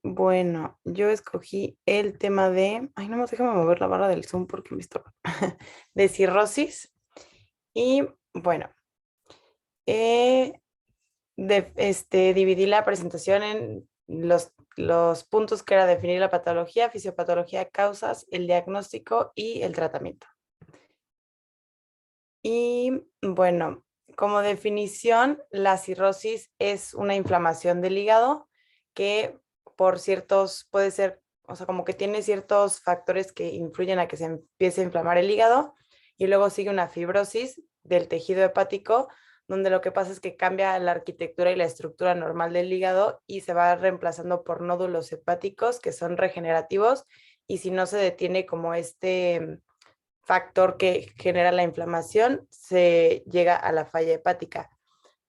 Bueno, yo escogí el tema de, ay, no más déjame mover la barra del Zoom porque me estorba, de cirrosis. Y bueno, eh, dividí la presentación en los puntos que era definir la patología, fisiopatología, causas, el diagnóstico y el tratamiento. Y bueno, como definición, la cirrosis es una inflamación del hígado que por ciertos, puede ser, o sea, como que tiene ciertos factores que influyen a que se empiece a inflamar el hígado y luego sigue una fibrosis del tejido hepático, donde lo que pasa es que cambia la arquitectura y la estructura normal del hígado y se va reemplazando por nódulos hepáticos que son regenerativos y si no se detiene como factor que genera la inflamación, se llega a la falla hepática.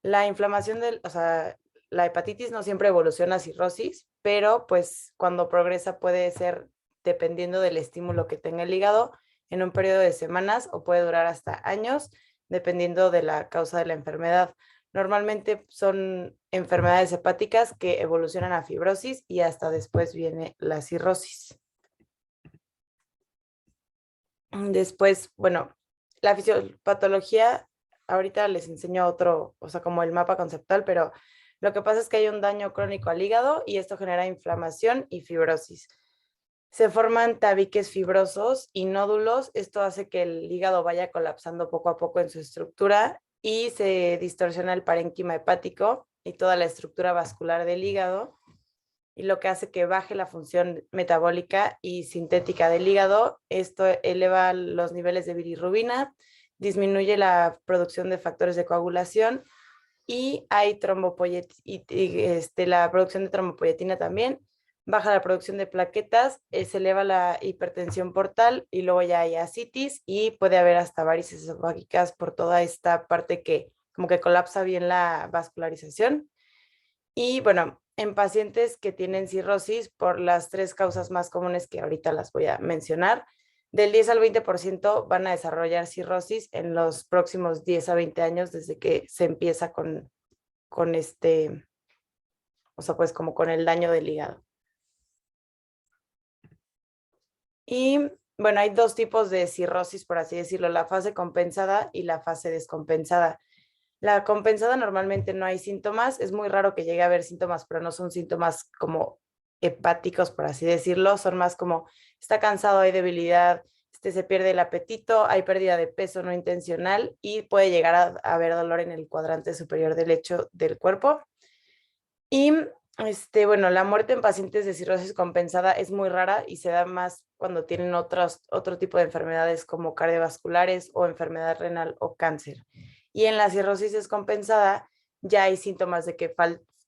La inflamación o sea, la hepatitis no siempre evoluciona a cirrosis, pero pues cuando progresa puede ser dependiendo del estímulo que tenga el hígado en un periodo de semanas o puede durar hasta años, dependiendo de la causa de la enfermedad. Normalmente son enfermedades hepáticas que evolucionan a fibrosis y hasta después viene la cirrosis. Después, bueno, la fisiopatología, ahorita les enseño otro, o sea, como el mapa conceptual, pero lo que pasa es que hay un daño crónico al hígado y esto genera inflamación y fibrosis. Se forman tabiques fibrosos y nódulos. Esto hace que el hígado vaya colapsando poco a poco en su estructura y se distorsiona el parénquima hepático y toda la estructura vascular del hígado y lo que hace que baje la función metabólica y sintética del hígado. Esto eleva los niveles de bilirrubina, disminuye la producción de factores de coagulación y hay la producción de trombopoyetina también, baja la producción de plaquetas, se eleva la hipertensión portal y luego ya hay ascitis y puede haber hasta varices esofágicas por toda esta parte que como que colapsa bien la vascularización. Y bueno, en pacientes que tienen cirrosis, por las tres causas más comunes que ahorita las voy a mencionar, del 10 al 20% van a desarrollar cirrosis en los próximos 10 a 20 años desde que se empieza con o sea, pues como con el daño del hígado. Y bueno, hay dos tipos de cirrosis, por así decirlo, la fase compensada y la fase descompensada. La compensada normalmente no hay síntomas, es muy raro que llegue a haber síntomas, pero no son síntomas como hepáticos, por así decirlo, son más como está cansado, hay debilidad, se pierde el apetito, hay pérdida de peso no intencional y puede llegar a haber dolor en el cuadrante superior derecho del cuerpo. Y bueno, la muerte en pacientes de cirrosis compensada es muy rara y se da más cuando tienen otro tipo de enfermedades como cardiovasculares o enfermedad renal o cáncer. Y en la cirrosis descompensada ya hay síntomas de que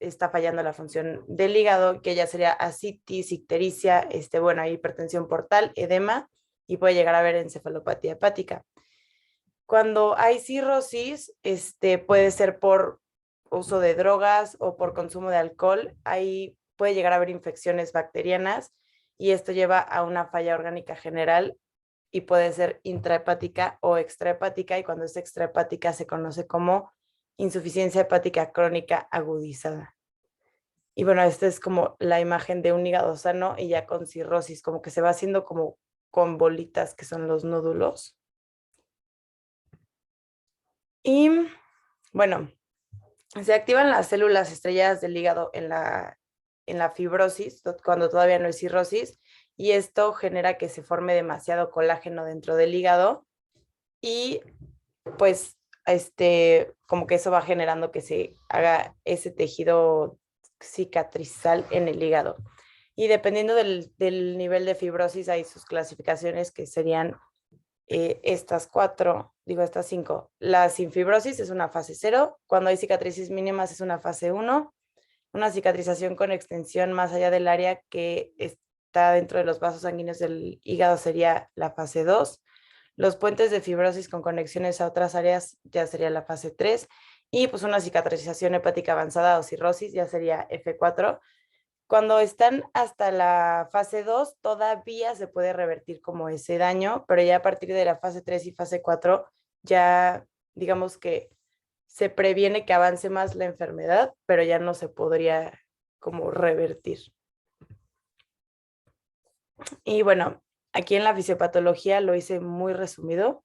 está fallando la función del hígado, que ya sería ascitis, ictericia, bueno, hay hipertensión portal, edema y puede llegar a haber encefalopatía hepática. Cuando hay cirrosis, puede ser por uso de drogas o por consumo de alcohol. Ahí puede llegar a haber infecciones bacterianas y esto lleva a una falla orgánica general y puede ser intrahepática o extrahepática y cuando es extrahepática se conoce como insuficiencia hepática crónica agudizada. Y bueno, esta es como la imagen de un hígado sano y ya con cirrosis, como que se va haciendo como con bolitas que son los nódulos. Y bueno, se activan las células estrelladas del hígado en la fibrosis, cuando todavía no es cirrosis, y esto genera que se forme demasiado colágeno dentro del hígado y pues como que eso va generando que se haga ese tejido cicatrizal en el hígado. Y dependiendo del nivel de fibrosis hay sus clasificaciones que serían estas cinco. La sin fibrosis es una fase 0, cuando hay cicatrices mínimas es una fase 1, una cicatrización con extensión más allá del área que está dentro de los vasos sanguíneos del hígado sería la fase 2, los puentes de fibrosis con conexiones a otras áreas ya sería la fase 3 y pues una cicatrización hepática avanzada o cirrosis ya sería F4. Cuando están hasta la fase 2, todavía se puede revertir como ese daño, pero ya a partir de la fase 3 y fase 4, ya digamos que se previene que avance más la enfermedad, pero ya no se podría como revertir. Y bueno, aquí en la fisiopatología lo hice muy resumido.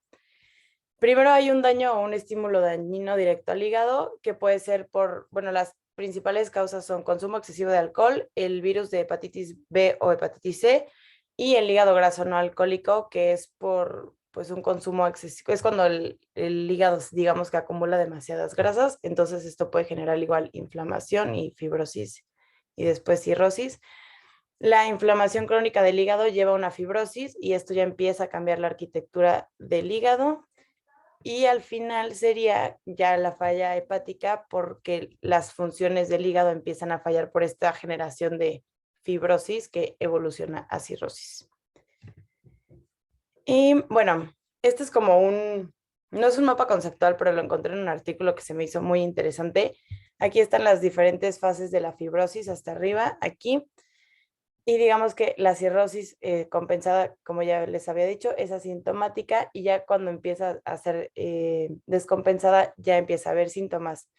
Primero hay un daño o un estímulo dañino directo al hígado, que puede ser por, bueno, las principales causas son consumo excesivo de alcohol, el virus de hepatitis B o hepatitis C y el hígado graso no alcohólico, que es por pues un consumo excesivo, es cuando el hígado digamos que acumula demasiadas grasas, entonces esto puede generar igual inflamación y fibrosis y después cirrosis. La inflamación crónica del hígado lleva a una fibrosis y esto ya empieza a cambiar la arquitectura del hígado. Y al final sería ya la falla hepática porque las funciones del hígado empiezan a fallar por esta generación de fibrosis que evoluciona a cirrosis. Y bueno, este es como no es un mapa conceptual, pero lo encontré en un artículo que se me hizo muy interesante. Aquí están las diferentes fases de la fibrosis hasta arriba, aquí. Y digamos que la cirrosis compensada, como ya les había dicho, es asintomática y ya cuando empieza a ser descompensada ya empieza a haber síntomas.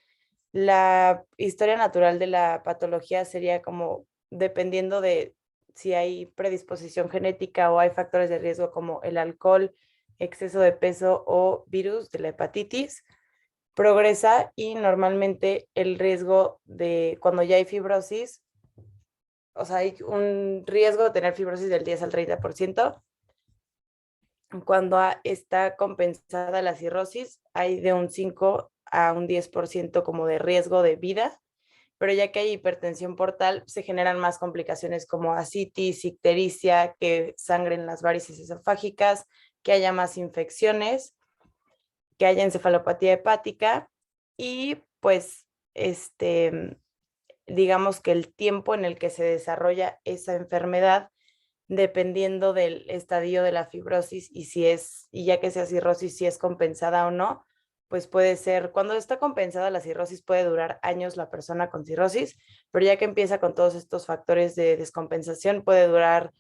La historia natural de la patología sería como dependiendo de si hay predisposición genética o hay factores de riesgo como el alcohol, exceso de peso o virus de la hepatitis, progresa y normalmente el riesgo de cuando ya hay fibrosis, o sea, hay un riesgo de tener fibrosis del 10 al 30%. Cuando está compensada la cirrosis, hay de un 5 a un 10% como de riesgo de vida, pero ya que hay hipertensión portal, se generan más complicaciones como ascitis, ictericia, que sangren las varices esofágicas, que haya más infecciones, que haya encefalopatía hepática y pues digamos que el tiempo en el que se desarrolla esa enfermedad, dependiendo del estadio de la fibrosis y ya que sea cirrosis, si es compensada o no, pues puede ser, cuando está compensada la cirrosis puede durar años la persona con cirrosis, pero ya que empieza con todos estos factores de descompensación, puede durar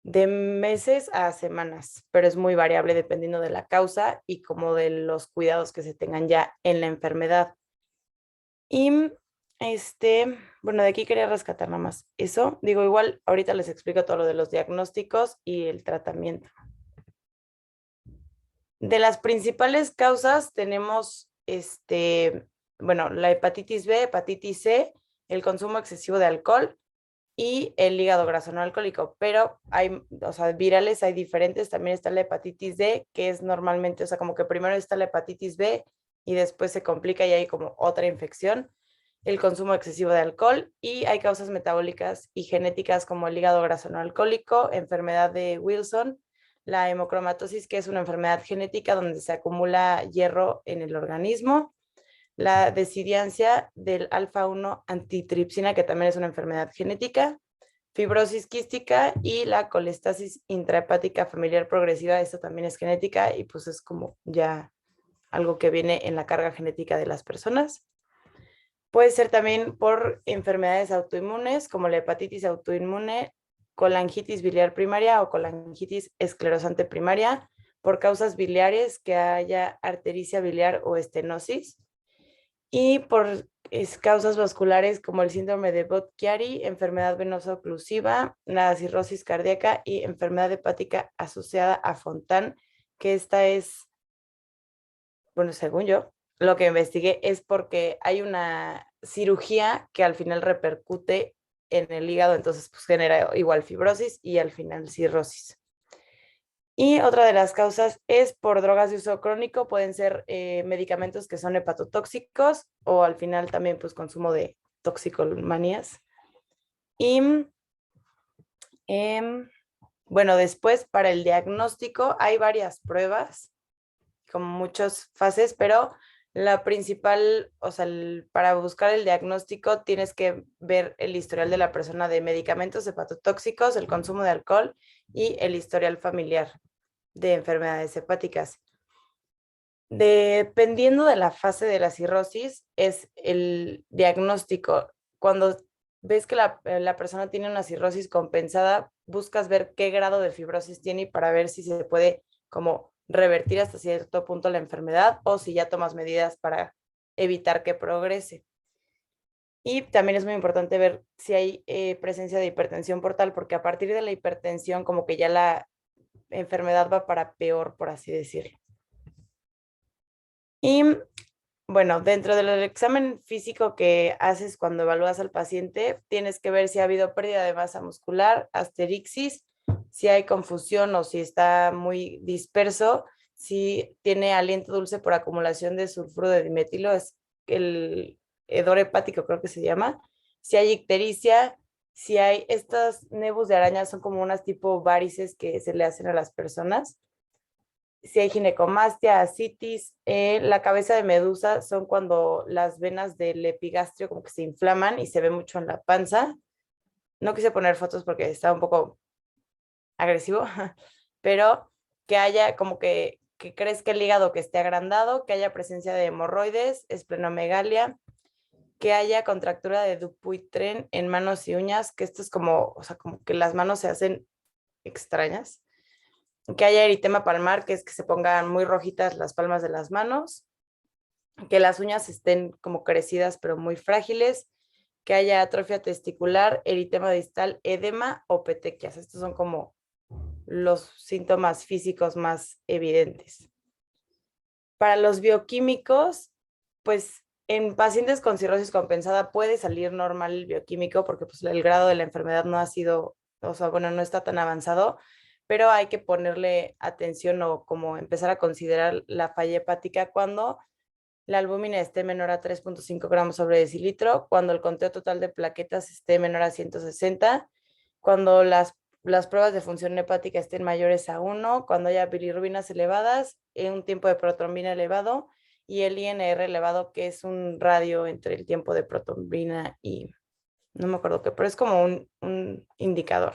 de meses a semanas, pero es muy variable dependiendo de la causa y como de los cuidados que se tengan ya en la enfermedad. Y bueno, de aquí quería rescatar nada más eso. Digo, igual ahorita les explico todo lo de los diagnósticos y el tratamiento. De las principales causas tenemos, bueno, la hepatitis B, hepatitis C, el consumo excesivo de alcohol y el hígado graso no alcohólico, pero hay, o sea, virales hay diferentes. También está la hepatitis D, que es normalmente, o sea, como que primero está la hepatitis B y después se complica y hay como otra infección, el consumo excesivo de alcohol y hay causas metabólicas y genéticas como el hígado graso no alcohólico, enfermedad de Wilson, la hemocromatosis, que es una enfermedad genética donde se acumula hierro en el organismo, la desidiancia del alfa-1 antitripsina, que también es una enfermedad genética, fibrosis quística y la colestasis intrahepática familiar progresiva, esto también es genética y pues es como ya algo que viene en la carga genética de las personas. Puede ser también por enfermedades autoinmunes como la hepatitis autoinmune, colangitis biliar primaria o colangitis esclerosante primaria, por causas biliares que haya artericia biliar o estenosis, y por causas vasculares como el síndrome de Budd-Chiari, enfermedad venosa oclusiva, la cirrosis cardíaca y enfermedad hepática asociada a Fontan, que esta es, bueno, según yo, lo que investigué es porque hay una cirugía que al final repercute en el hígado, entonces pues genera igual fibrosis y al final cirrosis. Y otra de las causas es por drogas de uso crónico, pueden ser medicamentos que son hepatotóxicos o al final también pues consumo de toxicomanías. Y bueno, después para el diagnóstico hay varias pruebas, como muchas fases, pero la principal, o sea, para buscar el diagnóstico tienes que ver el historial de la persona de medicamentos hepatotóxicos, el consumo de alcohol y el historial familiar de enfermedades hepáticas. Dependiendo de la fase de la cirrosis, es el diagnóstico. Cuando ves que la persona tiene una cirrosis compensada, buscas ver qué grado de fibrosis tiene para ver si se puede como revertir hasta cierto punto la enfermedad o si ya tomas medidas para evitar que progrese. Y también es muy importante ver si hay presencia de hipertensión portal, porque a partir de la hipertensión como que ya la enfermedad va para peor, por así decirlo. Y bueno, dentro del examen físico que haces cuando evalúas al paciente, tienes que ver si ha habido pérdida de masa muscular, asterixis, si hay confusión o si está muy disperso, si tiene aliento dulce por acumulación de sulfuro de dimetilo, es el hedor hepático creo que se llama, si hay ictericia, si hay estas nebus de araña, son como unas tipo varices que se le hacen a las personas, si hay ginecomastia, ascitis, la cabeza de medusa son cuando las venas del epigastrio como que se inflaman y se ve mucho en la panza. No quise poner fotos porque está un poco agresivo, pero que haya como que crezca el hígado que esté agrandado, que haya presencia de hemorroides, esplenomegalia, que haya contractura de Dupuytren en manos y uñas, que esto es como, o sea, como que las manos se hacen extrañas, que haya eritema palmar, que es que se pongan muy rojitas las palmas de las manos, que las uñas estén como crecidas pero muy frágiles, que haya atrofia testicular, eritema distal, edema o petequias. Estos son como los síntomas físicos más evidentes. Para los bioquímicos, pues en pacientes con cirrosis compensada puede salir normal el bioquímico porque pues, el grado de la enfermedad no ha sido, o sea, bueno, no está tan avanzado, pero hay que ponerle atención o como empezar a considerar la falla hepática cuando la albúmina esté menor a 3.5 gramos sobre decilitro, cuando el conteo total de plaquetas esté menor a 160, cuando las pruebas de función hepática estén mayores a 1, cuando haya bilirrubinas elevadas, un tiempo de protrombina elevado y el INR elevado, que es un radio entre el tiempo de protrombina y no me acuerdo qué, pero es como un indicador.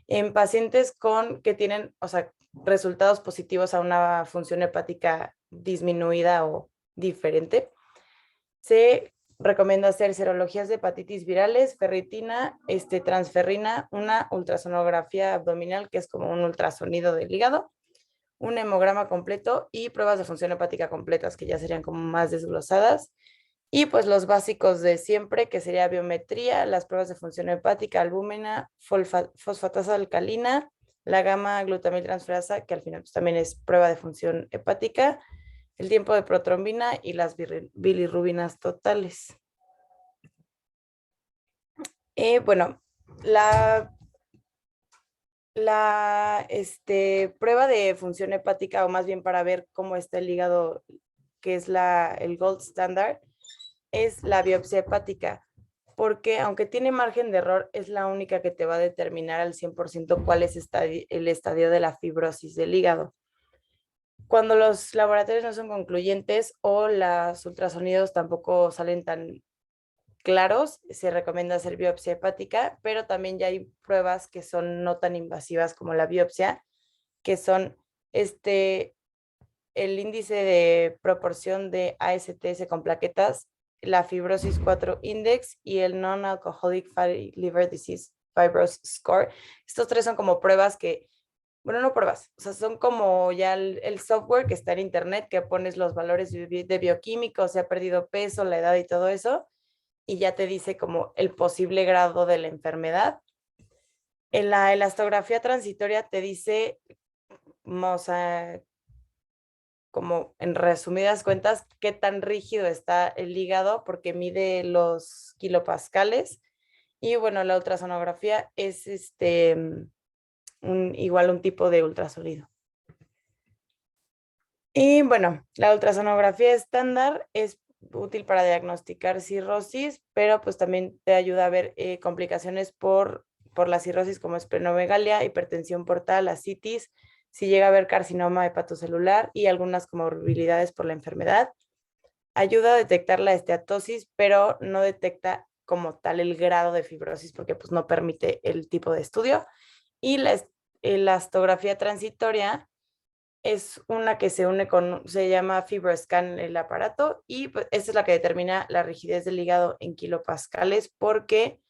En pacientes que tienen, o sea, resultados positivos a una función hepática disminuida o diferente, se recomienda hacer serologías de hepatitis virales, ferritina, transferrina, una ultrasonografía abdominal, que es como un ultrasonido del hígado, un hemograma completo y pruebas de función hepática completas, que ya serían como más desglosadas. Y pues los básicos de siempre, que sería biometría, las pruebas de función hepática, albúmina, fosfatasa alcalina, la gamma glutamiltransferasa, que al final pues, también es prueba de función hepática, el tiempo de protrombina y las bilirrubinas totales. Bueno, la prueba de función hepática, o más bien para ver cómo está el hígado, que es el gold standard, es la biopsia hepática, porque aunque tiene margen de error, es la única que te va a determinar al 100% cuál es el estadio de la fibrosis del hígado. Cuando los laboratorios no son concluyentes o los ultrasonidos tampoco salen tan claros, se recomienda hacer biopsia hepática, pero también ya hay pruebas que son no tan invasivas como la biopsia, que son el índice de proporción de ASTS con plaquetas, la fibrosis 4 index y el non-alcoholic fatty liver disease fibrosis score. Estos tres son como pruebas que, bueno, no pruebas, o sea, son como ya el software que está en internet, que pones los valores de bioquímicos, se ha perdido peso, la edad y todo eso, y ya te dice como el posible grado de la enfermedad. En la elastografía transitoria te dice, o sea, como en resumidas cuentas, qué tan rígido está el hígado, porque mide los kilopascales. Y bueno, la ultrasonografía es igual un tipo de ultrasonido. Y bueno, la ultrasonografía estándar es útil para diagnosticar cirrosis, pero pues también te ayuda a ver complicaciones por la cirrosis como esplenomegalia, hipertensión portal, ascitis, si llega a haber carcinoma hepatocelular y algunas comorbilidades por la enfermedad. Ayuda a detectar la esteatosis, pero no detecta como tal el grado de fibrosis porque pues no permite el tipo de estudio. Y la elastografía transitoria es una que se une se llama FibroScan el aparato y pues, esta es la que determina la rigidez del hígado en kilopascales porque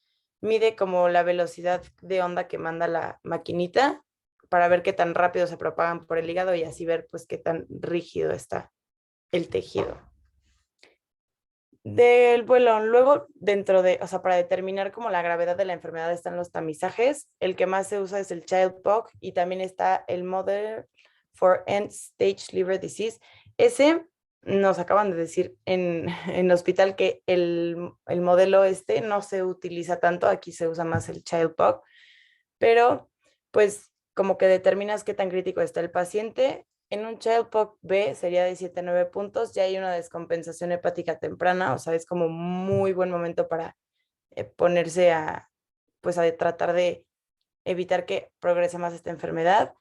mide como la velocidad de onda que manda la maquinita para ver qué tan rápido se propagan por el hígado y así ver pues qué tan rígido está el tejido. Del vuelo, luego dentro de, o sea, para determinar como la gravedad de la enfermedad están los tamizajes. El que más se usa es el Child-Pugh y también está el Model for End-Stage Liver Disease. Ese nos acaban de decir en el hospital que el modelo este no se utiliza tanto, aquí se usa más el Child-Pugh, pero pues como que determinas qué tan crítico está el paciente. En un Child-Pugh B sería de 7 a 9 puntos, ya hay una descompensación hepática temprana, o sea, es como muy buen momento para ponerse a, pues a tratar de evitar que progrese más esta enfermedad.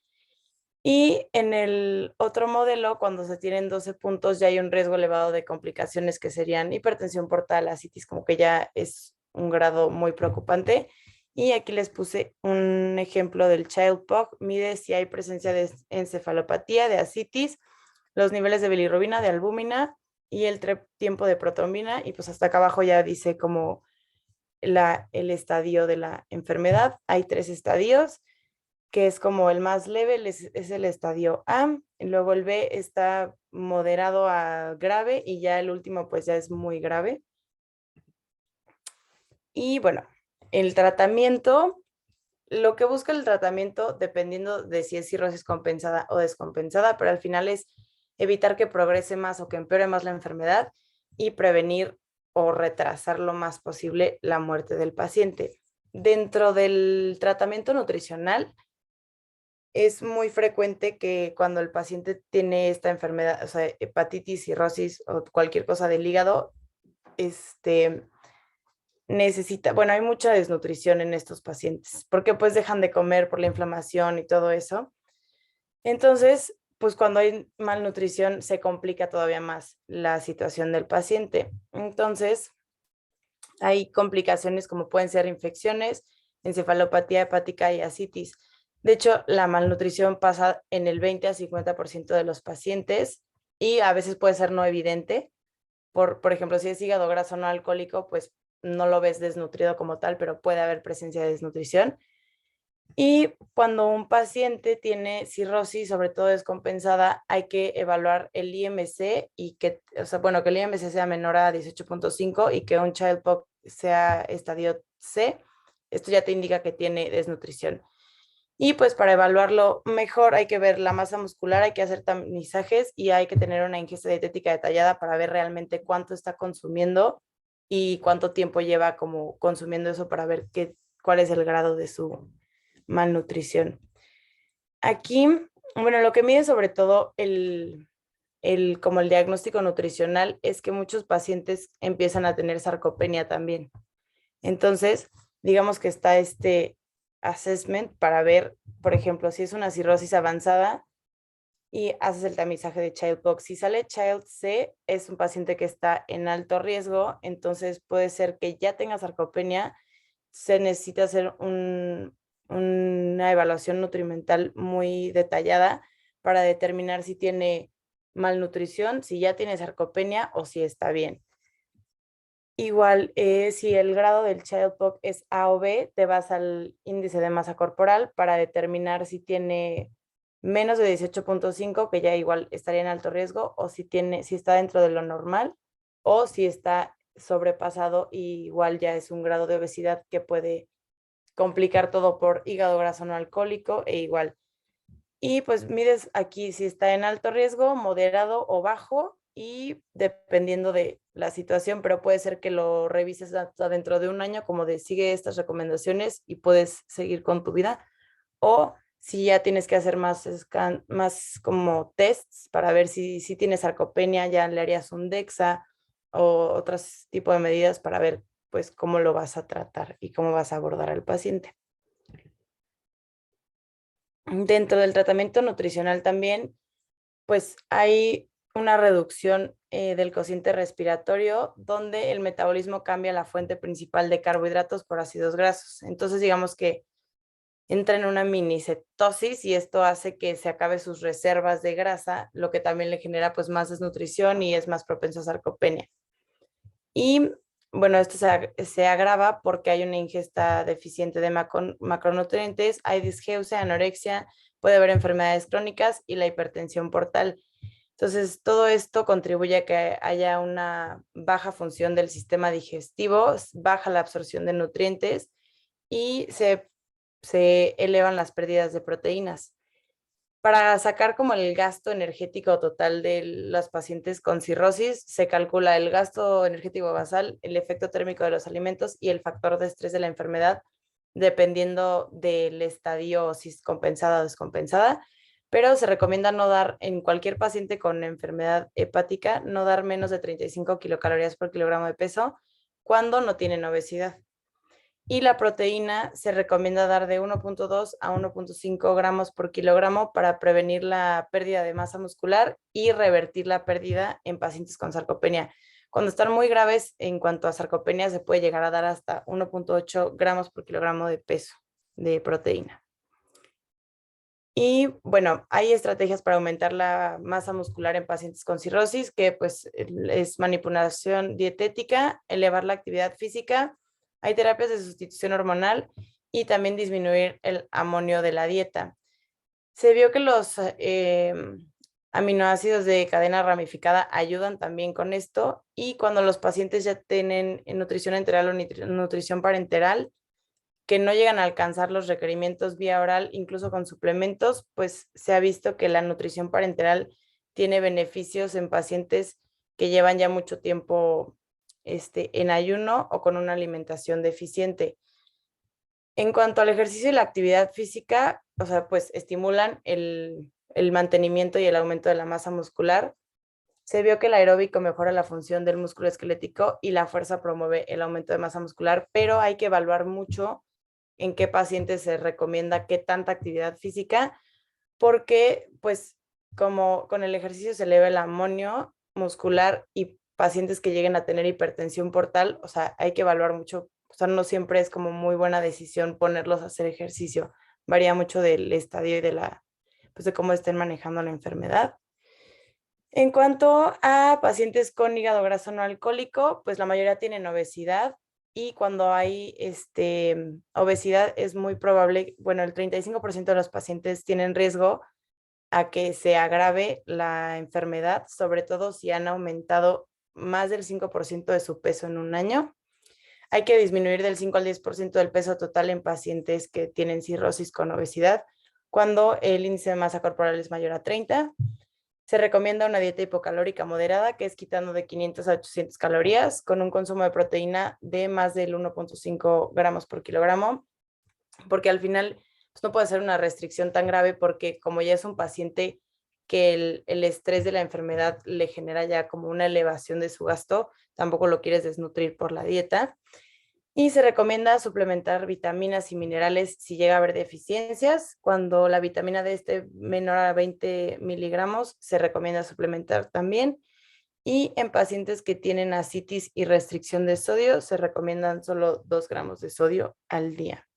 Y en el otro modelo, cuando se tienen 12 puntos, ya hay un riesgo elevado de complicaciones que serían hipertensión portal, ascitis, como que ya es un grado muy preocupante. Y aquí les puse un ejemplo del Child-Pugh. Mide si hay presencia de encefalopatía, de ascitis, los niveles de bilirrubina, de albúmina y el tiempo de protrombina. Y pues hasta acá abajo ya dice como el estadio de la enfermedad. Hay 3 estadios, que es como el más leve, es el estadio A, y luego el B está moderado a grave y ya el último pues ya es muy grave. Y bueno, el tratamiento, lo que busca el tratamiento dependiendo de si es cirrosis compensada o descompensada, pero al final es evitar que progrese más o que empeore más la enfermedad y prevenir o retrasar lo más posible la muerte del paciente. Dentro del tratamiento nutricional, es muy frecuente que cuando el paciente tiene esta enfermedad, o sea, hepatitis, cirrosis o cualquier cosa del hígado, este, necesita, bueno, hay mucha desnutrición en estos pacientes, porque pues dejan de comer por la inflamación y todo eso. Entonces, pues cuando hay malnutrición se complica todavía más la situación del paciente. Entonces, hay complicaciones como pueden ser infecciones, encefalopatía hepática y ascitis. De hecho, la malnutrición pasa en el 20 a 50% de los pacientes y a veces puede ser no evidente. Por ejemplo, si es hígado graso no alcohólico, pues no lo ves desnutrido como tal, pero puede haber presencia de desnutrición. Y cuando un paciente tiene cirrosis, sobre todo descompensada, hay que evaluar el IMC y que, o sea, bueno, que el IMC sea menor a 18.5 y que un Child-Pugh sea estadio C. Esto ya te indica que tiene desnutrición. Y pues para evaluarlo mejor hay que ver la masa muscular, hay que hacer tamizajes y hay que tener una ingesta dietética detallada para ver realmente cuánto está consumiendo y cuánto tiempo lleva como consumiendo eso para ver cuál es el grado de su malnutrición. Aquí, bueno, lo que mide sobre todo como el diagnóstico nutricional es que muchos pacientes empiezan a tener sarcopenia también. Entonces, digamos que está este assessment para ver, por ejemplo, si es una cirrosis avanzada y haces el tamizaje de Child-Pugh. Si sale Child C, es un paciente que está en alto riesgo, entonces puede ser que ya tenga sarcopenia, se necesita hacer una evaluación nutrimental muy detallada para determinar si tiene malnutrición, si ya tiene sarcopenia o si está bien. Igual, si el grado del Child-Pugh es A o B, te vas al índice de masa corporal para determinar si tiene menos de 18.5, que ya igual estaría en alto riesgo, o si está dentro de lo normal, o si está sobrepasado y igual ya es un grado de obesidad que puede complicar todo por hígado graso no alcohólico e igual. Y pues mides aquí si está en alto riesgo, moderado o bajo y dependiendo de la situación, pero puede ser que lo revises hasta dentro de un año como de sigue estas recomendaciones y puedes seguir con tu vida. O si ya tienes que hacer más como tests para ver si tienes sarcopenia, ya le harías un DEXA o otros tipos de medidas para ver pues cómo lo vas a tratar y cómo vas a abordar al paciente. Dentro del tratamiento nutricional también, pues hay una reducción del cociente respiratorio donde el metabolismo cambia la fuente principal de carbohidratos por ácidos grasos. Entonces, digamos que entra en una mini cetosis y esto hace que se acabe sus reservas de grasa, lo que también le genera pues más desnutrición y es más propenso a sarcopenia. Y bueno, esto se agrava porque hay una ingesta deficiente de macronutrientes, hay disgeusia, anorexia, puede haber enfermedades crónicas y la hipertensión portal. Entonces, todo esto contribuye a que haya una baja función del sistema digestivo, baja la absorción de nutrientes y se elevan las pérdidas de proteínas. Para sacar como el gasto energético total de los pacientes con cirrosis, se calcula el gasto energético basal, el efecto térmico de los alimentos y el factor de estrés de la enfermedad, dependiendo del estadio, si es compensada o descompensada. Pero se recomienda no dar en cualquier paciente con enfermedad hepática, no dar menos de 35 kilocalorías por kilogramo de peso cuando no tienen obesidad. Y la proteína se recomienda dar de 1.2 a 1.5 gramos por kilogramo para prevenir la pérdida de masa muscular y revertir la pérdida en pacientes con sarcopenia. Cuando están muy graves en cuanto a sarcopenia, se puede llegar a dar hasta 1.8 gramos por kilogramo de peso de proteína. Y bueno, hay estrategias para aumentar la masa muscular en pacientes con cirrosis, que pues es manipulación dietética, elevar la actividad física, hay terapias de sustitución hormonal y también disminuir el amonio de la dieta. Se vio que los aminoácidos de cadena ramificada ayudan también con esto y cuando los pacientes ya tienen nutrición enteral o nutrición parenteral, que no llegan a alcanzar los requerimientos vía oral, incluso con suplementos, pues se ha visto que la nutrición parenteral tiene beneficios en pacientes que llevan ya mucho tiempo en ayuno o con una alimentación deficiente. En cuanto al ejercicio y la actividad física, o sea, pues estimulan el mantenimiento y el aumento de la masa muscular. Se vio que el aeróbico mejora la función del músculo esquelético y la fuerza promueve el aumento de masa muscular, pero hay que evaluar mucho en qué pacientes se recomienda qué tanta actividad física, porque pues como con el ejercicio se eleva el amonio muscular y pacientes que lleguen a tener hipertensión portal, o sea, hay que evaluar mucho, o sea, no siempre es como muy buena decisión ponerlos a hacer ejercicio, varía mucho del estadio y pues de cómo estén manejando la enfermedad. En cuanto a pacientes con hígado graso no alcohólico, pues la mayoría tienen obesidad y cuando hay obesidad es muy probable, bueno, el 35% de los pacientes tienen riesgo a que se agrave la enfermedad, sobre todo si han aumentado más del 5% de su peso en un año. Hay que disminuir del 5 al 10% del peso total en pacientes que tienen cirrosis con obesidad cuando el índice de masa corporal es mayor a 30. Se recomienda una dieta hipocalórica moderada, que es quitando de 500 a 800 calorías, con un consumo de proteína de más del 1.5 gramos por kilogramo, porque al final pues, no puede ser una restricción tan grave porque como ya es un paciente que el estrés de la enfermedad le genera ya como una elevación de su gasto, tampoco lo quieres desnutrir por la dieta. Y se recomienda suplementar vitaminas y minerales si llega a haber deficiencias. Cuando la vitamina D esté menor a 20 miligramos, se recomienda suplementar también. Y en pacientes que tienen ascitis y restricción de sodio, se recomiendan solo 2 gramos de sodio al día.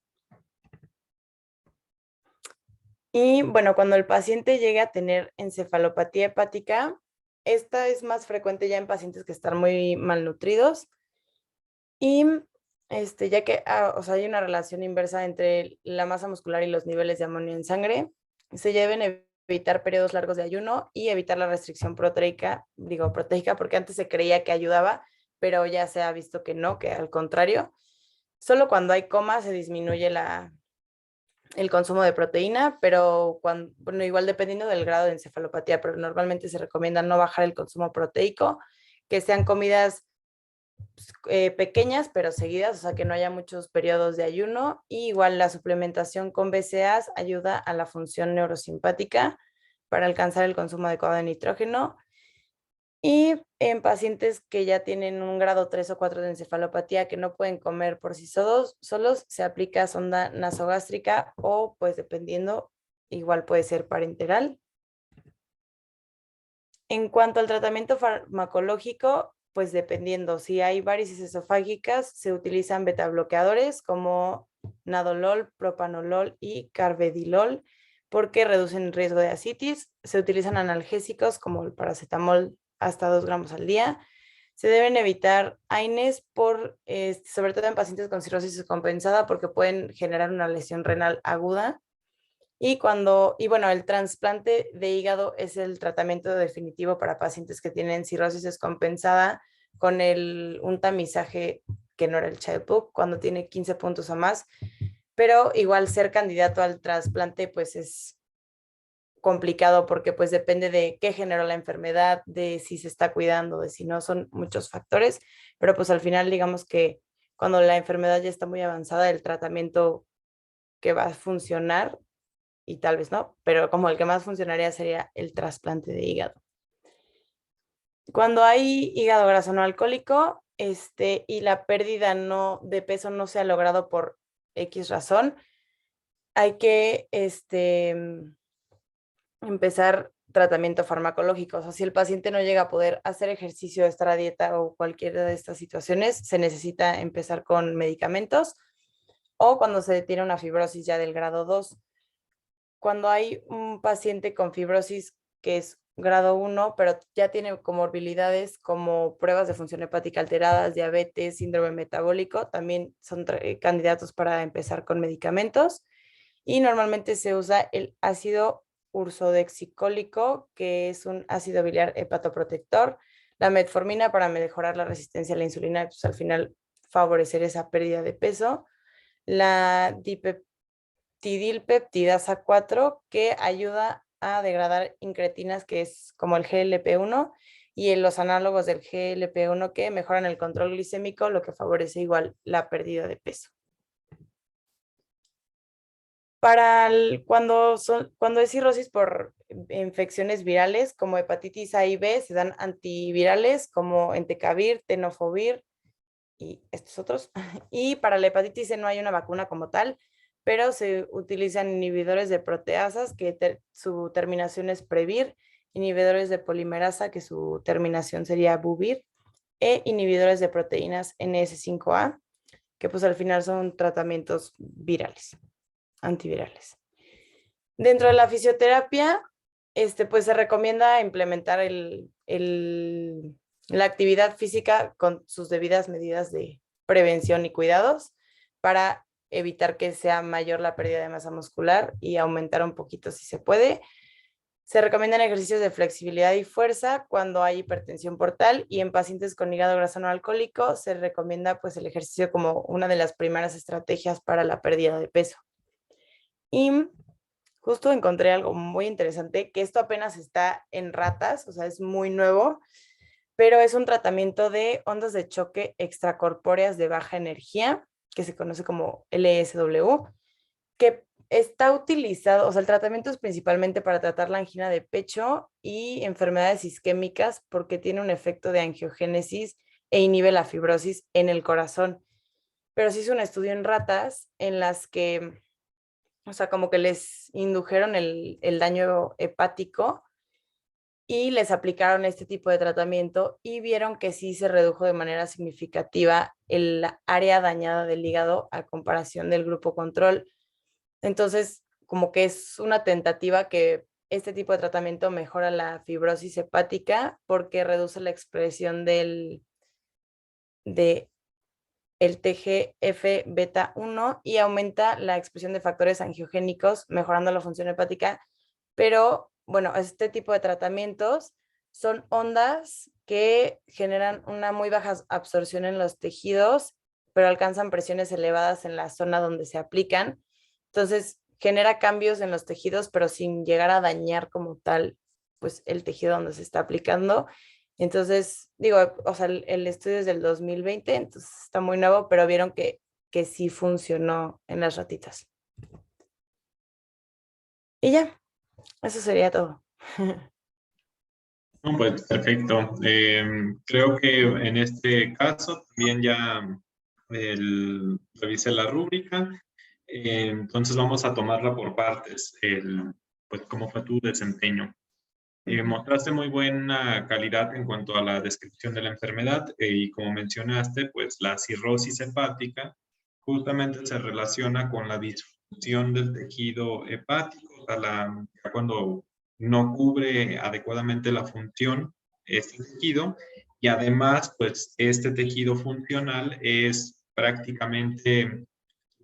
Y bueno, cuando el paciente llegue a tener encefalopatía hepática, esta es más frecuente ya en pacientes que están muy malnutridos. Y ya que o sea, hay una relación inversa entre la masa muscular y los niveles de amonio en sangre, se deben evitar periodos largos de ayuno y evitar la restricción proteica, digo proteica, porque antes se creía que ayudaba, pero ya se ha visto que no, que al contrario. Solo cuando hay coma se disminuye el consumo de proteína, pero bueno, igual dependiendo del grado de encefalopatía, pero normalmente se recomienda no bajar el consumo proteico, que sean comidas pequeñas pero seguidas, o sea que no haya muchos periodos de ayuno. Y igual la suplementación con BCAAs ayuda a la función neurosimpática para alcanzar el consumo adecuado de nitrógeno. Y en pacientes que ya tienen un grado 3 o 4 de encefalopatía que no pueden comer por sí solos, se aplica sonda nasogástrica o pues dependiendo, igual puede ser parenteral. En cuanto al tratamiento farmacológico, pues dependiendo, si hay varices esofágicas, se utilizan betabloqueadores como nadolol, propanolol y carvedilol porque reducen el riesgo de ascitis. Se utilizan analgésicos como el paracetamol hasta 2 gramos al día. Se deben evitar AINES sobre todo en pacientes con cirrosis descompensada porque pueden generar una lesión renal aguda. Y bueno, el trasplante de hígado es el tratamiento definitivo para pacientes que tienen cirrosis descompensada con un tamizaje que no era el Child Book, cuando tiene 15 puntos o más, pero igual ser candidato al trasplante pues es complicado porque pues depende de qué generó la enfermedad, de si se está cuidando, de si no, son muchos factores, pero pues al final digamos que cuando la enfermedad ya está muy avanzada, el tratamiento que va a funcionar, y tal vez no, pero como el que más funcionaría sería el trasplante de hígado. Cuando hay hígado graso no alcohólico, y la pérdida de peso no se ha logrado por X razón, hay que empezar tratamiento farmacológico. O sea, si el paciente no llega a poder hacer ejercicio, estar a dieta o cualquiera de estas situaciones, se necesita empezar con medicamentos o cuando se detiene una fibrosis ya del grado 2. Cuando hay un paciente con fibrosis que es grado 1, pero ya tiene comorbilidades como pruebas de función hepática alteradas, diabetes, síndrome metabólico, también son candidatos para empezar con medicamentos. Y normalmente se usa el ácido ursodexicólico, que es un ácido biliar hepatoprotector, la metformina para mejorar la resistencia a la insulina, pues al final favorecer esa pérdida de peso, la dipeptidilpeptidasa 4, que ayuda a degradar incretinas, que es como el GLP-1, y en los análogos del GLP-1 que mejoran el control glicémico, lo que favorece igual la pérdida de peso. Cuando es cirrosis por infecciones virales como hepatitis A y B, se dan antivirales como entecavir, tenofovir y estos otros. Y para la hepatitis C no hay una vacuna como tal, pero se utilizan inhibidores de proteasas, que su terminación es Previr, inhibidores de polimerasa, que su terminación sería Buvir, e inhibidores de proteínas NS5A, que pues al final son tratamientos virales, antivirales. Dentro de la fisioterapia, pues se recomienda implementar la actividad física con sus debidas medidas de prevención y cuidados para evitar que sea mayor la pérdida de masa muscular y aumentar un poquito si se puede. Se recomiendan ejercicios de flexibilidad y fuerza cuando hay hipertensión portal, y en pacientes con hígado graso no alcohólico se recomienda pues el ejercicio como una de las primeras estrategias para la pérdida de peso. Y justo encontré algo muy interesante, que esto apenas está en ratas, o sea, es muy nuevo, pero es un tratamiento de ondas de choque extracorpóreas de baja energía, que se conoce como LSW, que está utilizado, o sea, el tratamiento es principalmente para tratar la angina de pecho y enfermedades isquémicas porque tiene un efecto de angiogénesis e inhibe la fibrosis en el corazón. Pero se hizo un estudio en ratas en las que, o sea, como que les indujeron el daño hepático y les aplicaron este tipo de tratamiento y vieron que sí se redujo de manera significativa el área dañada del hígado a comparación del grupo control. Entonces, como que es una tentativa que este tipo de tratamiento mejora la fibrosis hepática porque reduce la expresión de el TGF beta 1 y aumenta la expresión de factores angiogénicos, mejorando la función hepática. Pero bueno, este tipo de tratamientos son ondas que generan una muy baja absorción en los tejidos, pero alcanzan presiones elevadas en la zona donde se aplican. Entonces, genera cambios en los tejidos, pero sin llegar a dañar como tal, pues el tejido donde se está aplicando. Entonces, digo, o sea, el estudio es del 2020, entonces está muy nuevo, pero vieron que sí funcionó en las ratitas. Y ya, eso sería todo. No, pues perfecto. Creo que en este caso también ya revisé la rúbrica. Entonces vamos a tomarla por partes. Pues cómo fue tu desempeño. Mostraste muy buena calidad en cuanto a la descripción de la enfermedad, y como mencionaste, pues la cirrosis hepática justamente se relaciona con la disfunción del tejido hepático, o sea, cuando no cubre adecuadamente la función este tejido, y además pues este tejido funcional es prácticamente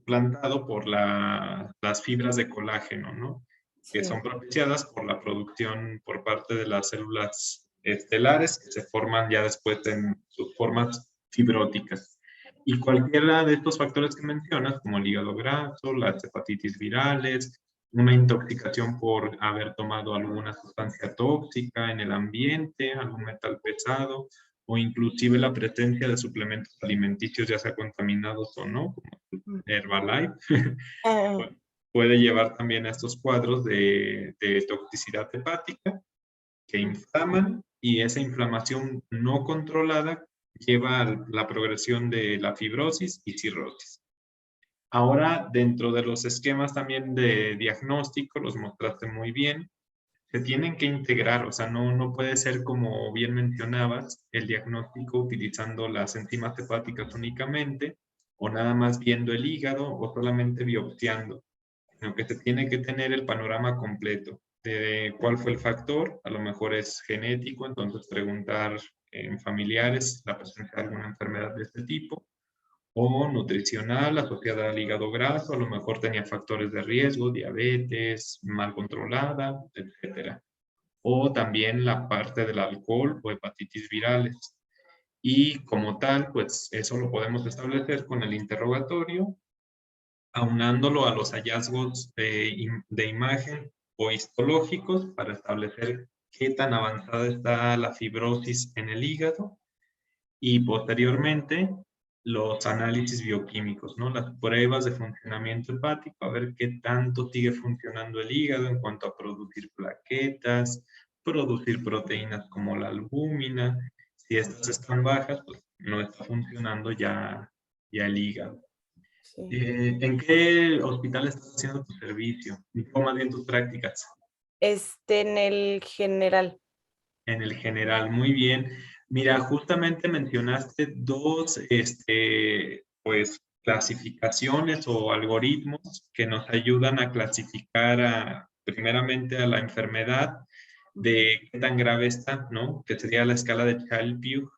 suplantado por las fibras de colágeno, ¿no? Que son Sí. propiciadas por la producción por parte de las células estelares que se forman ya después en sus formas fibróticas. Y cualquiera de estos factores que mencionas, como el hígado graso, las hepatitis virales, una intoxicación por haber tomado alguna sustancia tóxica en el ambiente, algún metal pesado, o inclusive la presencia de suplementos alimenticios, ya sea contaminados o no, como Mm. Herbalife, Ah, puede llevar también a estos cuadros de toxicidad hepática que mm, inflaman, y esa inflamación no controlada lleva a la progresión de la fibrosis y cirrosis. Ahora, dentro de los esquemas también de diagnóstico, los mostraste muy bien, se tienen que integrar, o sea, no puede ser como bien mencionabas, el diagnóstico utilizando las enzimas hepáticas únicamente, o nada más viendo el hígado, o solamente biopsiando, sino que se tiene que tener el panorama completo de cuál fue el factor, a lo mejor es genético, entonces preguntar en familiares la presencia de alguna enfermedad de este tipo, o nutricional asociada al hígado graso, a lo mejor tenía factores de riesgo, diabetes mal controlada, etcétera. O también la parte del alcohol o hepatitis virales. Y como tal, pues eso lo podemos establecer con el interrogatorio, aunándolo a los hallazgos de imagen o histológicos para establecer qué tan avanzada está la fibrosis en el hígado, y posteriormente los análisis bioquímicos, ¿no? Las pruebas de funcionamiento hepático, a ver qué tanto sigue funcionando el hígado en cuanto a producir plaquetas, producir proteínas como la albúmina. Si estas están bajas, pues no está funcionando ya el hígado. sí. ¿En qué hospital estás haciendo tu servicio? O más bien tus prácticas. En el general. En el general, muy bien. Mira, justamente mencionaste dos, pues, clasificaciones o algoritmos que nos ayudan a clasificar primeramente a la enfermedad, Ujú. de qué tan grave está, ¿no? Que sería la escala de Child-Pugh.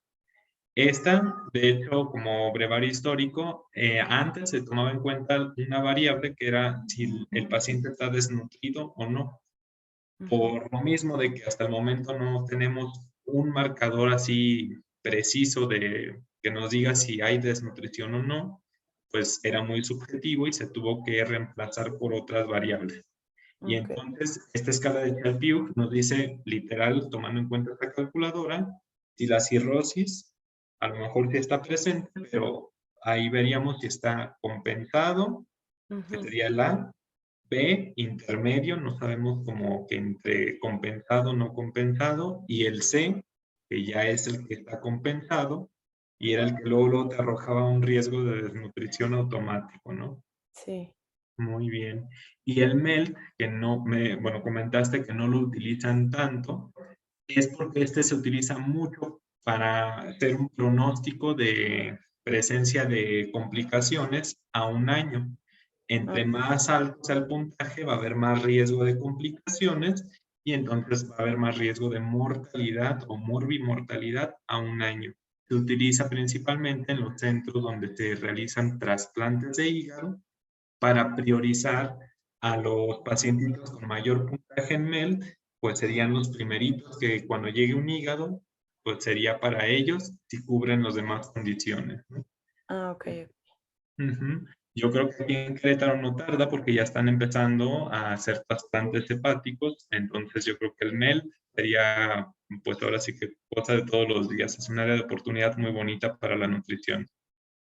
Esta, de hecho, como brevario histórico, antes se tomaba en cuenta una variable que era si el paciente está desnutrido o no. Ujú. Por lo mismo de que hasta el momento no tenemos un marcador así preciso de que nos diga si hay desnutrición o no, pues era muy subjetivo y se tuvo que reemplazar por otras variables. Y Okey. entonces, esta escala de Child-Pugh nos dice, literal, tomando en cuenta esta calculadora, si la cirrosis a lo mejor sí está presente, pero ahí veríamos si está compensado, que Ujú. sería el A, B, intermedio, no sabemos como que entre compensado, no compensado, y el C, que ya es el que está compensado, y era el que luego te arrojaba un riesgo de desnutrición automático, ¿no? Sí. Muy bien. Y el MELT, que no bueno, comentaste que no lo utilizan tanto, es porque este se utiliza mucho para hacer un pronóstico de presencia de complicaciones a un año. Ah, Entre más alto sea el puntaje, va a haber más riesgo de complicaciones, y entonces va a haber más riesgo de mortalidad o morbimortalidad a un año. Se utiliza principalmente en los centros donde se realizan trasplantes de hígado para priorizar a los pacientitos con mayor puntaje en MELT, pues serían los primeritos que cuando llegue un hígado, pues sería para ellos si cubren las demás condiciones, ¿no? okey. Ujú. Yo creo que aquí en Querétaro no tarda porque ya están empezando a hacer trasplantes hepáticos, entonces yo creo que el MELT sería, pues ahora sí que cosa de todos los días, es un área de oportunidad muy bonita para la nutrición.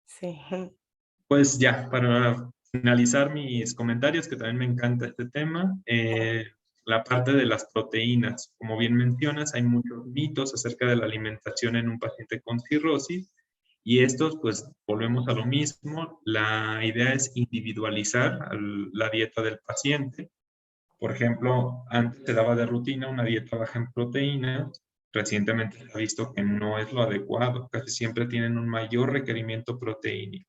Sí. Pues ya, para finalizar mis comentarios, que también me encanta este tema, la parte de las proteínas. Como bien mencionas, hay muchos mitos acerca de la alimentación en un paciente con cirrosis, y estos, pues volvemos a lo mismo. La idea es individualizar la dieta del paciente. Por ejemplo, antes se daba de rutina una dieta baja en proteínas. Recientemente se ha visto que no es lo adecuado. Casi siempre tienen un mayor requerimiento proteínico.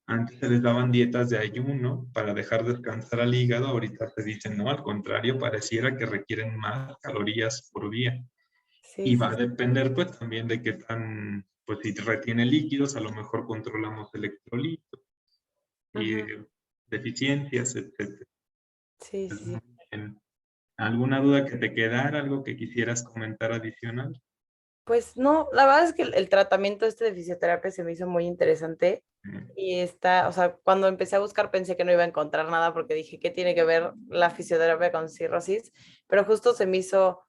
Antes se les daban dietas de ayuno para dejar descansar al hígado, ahorita se dicen, no, al contrario, pareciera que requieren más calorías por día. Sí, Y va sí, a depender pues también de qué tan, pues si retiene líquidos, a lo mejor controlamos electrolitos. Y ujú. deficiencias, etcétera. Sí, Pues, sí, sí. muy bien. ¿Alguna duda que te quedara, algo que quisieras comentar adicional? Pues no, la verdad es que el tratamiento este de fisioterapia se me hizo muy interesante y está, o sea, cuando empecé a buscar pensé que no iba a encontrar nada porque dije, ¿qué tiene que ver la fisioterapia con cirrosis? Pero justo se me hizo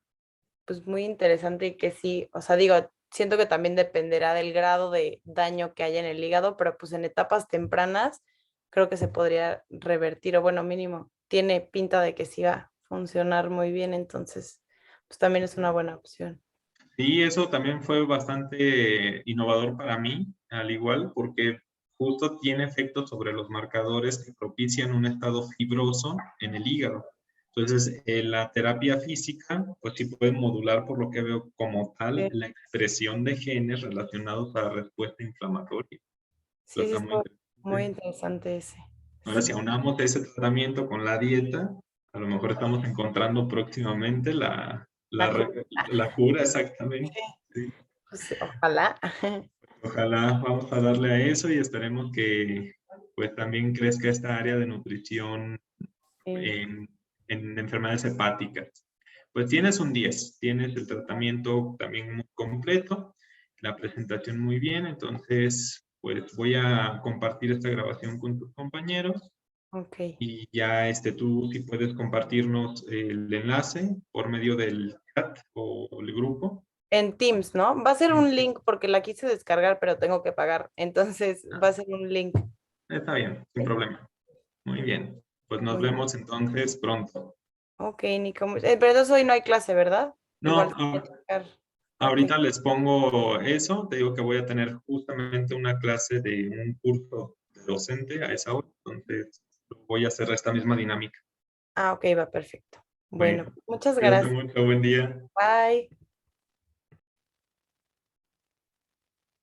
pues muy interesante y que sí, o sea, digo, siento que también dependerá del grado de daño que haya en el hígado, pero pues en etapas tempranas creo que se podría revertir o bueno, mínimo, tiene pinta de que sí va a funcionar muy bien, entonces pues también es una buena opción. Sí, eso también fue bastante innovador para mí, al igual, porque justo tiene efectos sobre los marcadores que propician un estado fibroso en el hígado. Entonces, la terapia física, pues sí puede modular, por lo que veo como tal, Sí, la expresión de genes relacionados a la respuesta inflamatoria. Eso sí, sí, está muy está muy interesante. interesante ese. Ahora, si Sí, aunamos ese tratamiento con la dieta, a lo mejor estamos encontrando próximamente la cu- la cura exactamente. Sí. pues, ojalá. Ojalá vamos a darle a eso y esperemos que pues también crezca esta área de nutrición Sí, en, en enfermedades hepáticas. Pues tienes un 10, tienes el tratamiento también muy completo, la presentación muy bien, entonces pues voy a compartir esta grabación con tus compañeros ok. y ya tú si puedes compartirnos el enlace por medio del chat o el grupo. En Teams, ¿no? Va a ser un link porque la quise descargar, pero tengo que pagar. Entonces va a ser un link. Está bien, sin ¿Sí? problema. Muy bien. Pues nos Muy bien. vemos entonces pronto. Ok, Nico. Pero entonces hoy no hay clase, ¿verdad? No, Igual se puede checar. Ok, ahorita les pongo eso. Te digo que voy a tener justamente una clase de un curso de docente a esa hora. Entonces voy a hacer esta misma dinámica. ok, va perfecto. Bueno, Bueno, muchas cuídate gracias. mucho. Buen día. Bye.